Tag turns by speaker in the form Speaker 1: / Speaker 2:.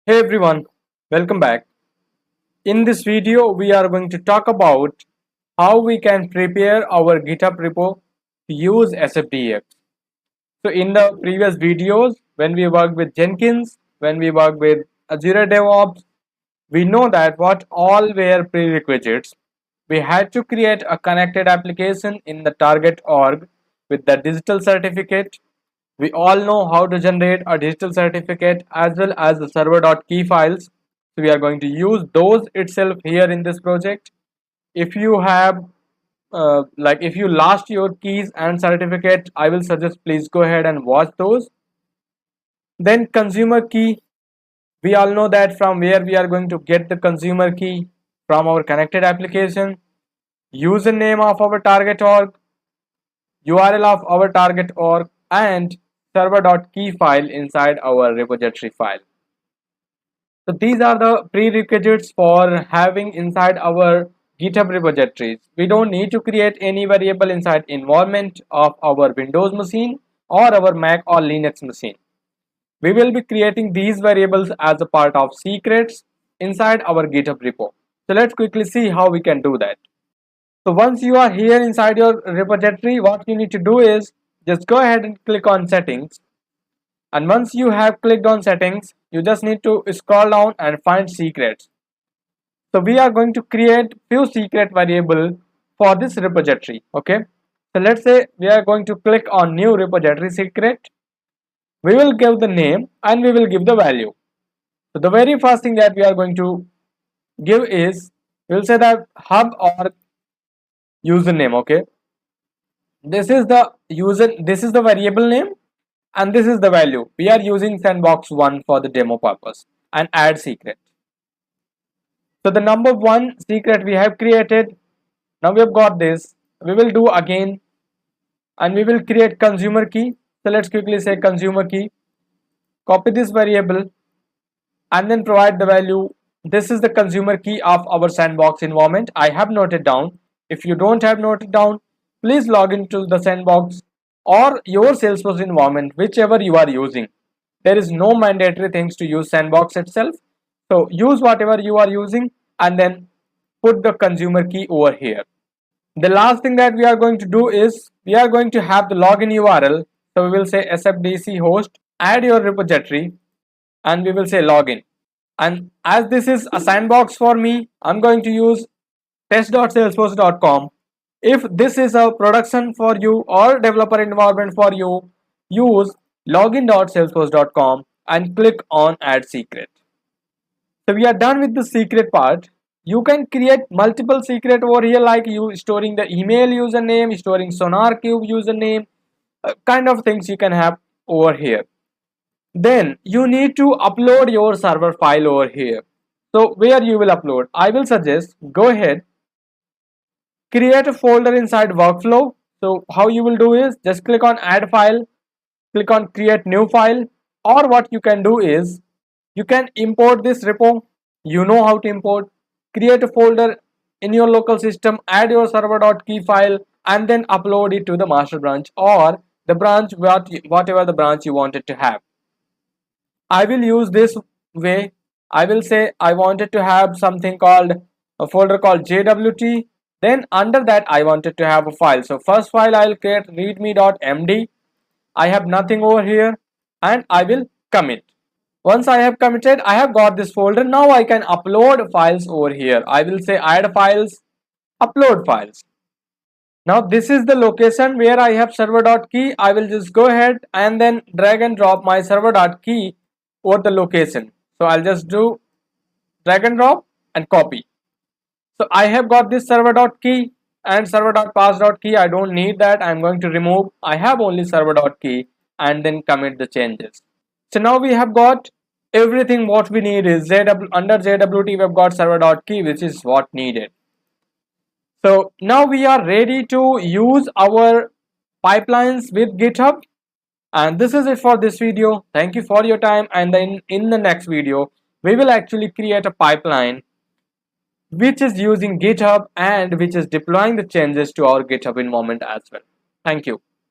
Speaker 1: Hey everyone, welcome back. In this video, we are going to talk about how we can prepare our GitHub repo to use SFDX. So in the previous videos, when we worked with Jenkins, when we worked with Azure DevOps, we know that what all were prerequisites. We had to create a connected application in the target org with the digital certificate. We all know how to generate a digital certificate as well as the server.key files. So we are going to use those itself here in this project. If you have if you lost your keys and certificate, I will suggest please go ahead and watch those. Then consumer key, we all know that from where we are going to get the consumer key from our connected application, username of our target org, URL of our target org, and server.key file inside our repository file. So these are the prerequisites for having inside our GitHub repositories. We don't need to create any variable inside environment of our Windows machine or our Mac or Linux machine. We will be creating these variables as a part of secrets inside our GitHub repo. So let's quickly see how we can do that. So once you are here inside your repository, what you need to do is just go ahead and click on settings. And once you have clicked on settings, you just need to scroll down and find secrets. So we are going to create few secret variable for this repository. Okay. So let's say we are going to click on new repository secret. We will give the name and we will give the value. So the very first thing that we are going to give is, we will say that hub or username. Okay, this is the variable name and this is the value. We are using sandbox1 for the demo purpose and add secret. So the number one secret we have created. Now we have got this. We will do again and we will create consumer key. So let's quickly say consumer key, copy this variable and then provide the value. This is the consumer key of our sandbox environment. I have noted down. If you don't have noted down, please log into the sandbox or your Salesforce environment, whichever you are using. There is no mandatory things to use sandbox itself. So use whatever you are using and then put the consumer key over here. The last thing that we are going to do is we are going to have the login URL. So we will say SFDC host, add your repository, and we will say login. And as this is a sandbox for me, I'm going to use test.salesforce.com. If this is a production for you or developer environment for you, use login.salesforce.com and click on add secret. So we are done with the secret part. You can create multiple secret over here, like you storing the email username, storing SonarQube username, kind of things you can have over here. Then you need to upload your server file over here. So where you will upload, I will suggest go ahead, create a folder inside workflow. So how you will do is just click on add file, click on create new file, or what you can do is you can import this repo. You know how to import. Create a folder in your local system, add your server.key file and then upload it to the master branch or the branch, whatever the branch you wanted to have. I will use this way. I will say I wanted to have something called a folder called JWT. Then under that I wanted to have a file. So first file I will create readme.md. I have nothing over here and I will commit. Once I have committed, I have got this folder. Now I can upload files over here. I will say add files, upload files. Now this is the location where I have server.key. I will just go ahead and then drag and drop my server.key over the location. So I'll just do drag and drop and copy. So I have got this server.key and server.pass.key. I don't need that. I'm going to remove. I have only server.key and then commit the changes. So now we have got everything what we need is under JWT we have got server.key, which is what needed. So now we are ready to use our pipelines with GitHub. And this is it for this video. Thank you for your time. And then in the next video, we will actually create a pipeline which is using GitHub and which is deploying the changes to our GitHub environment as well. Thank you.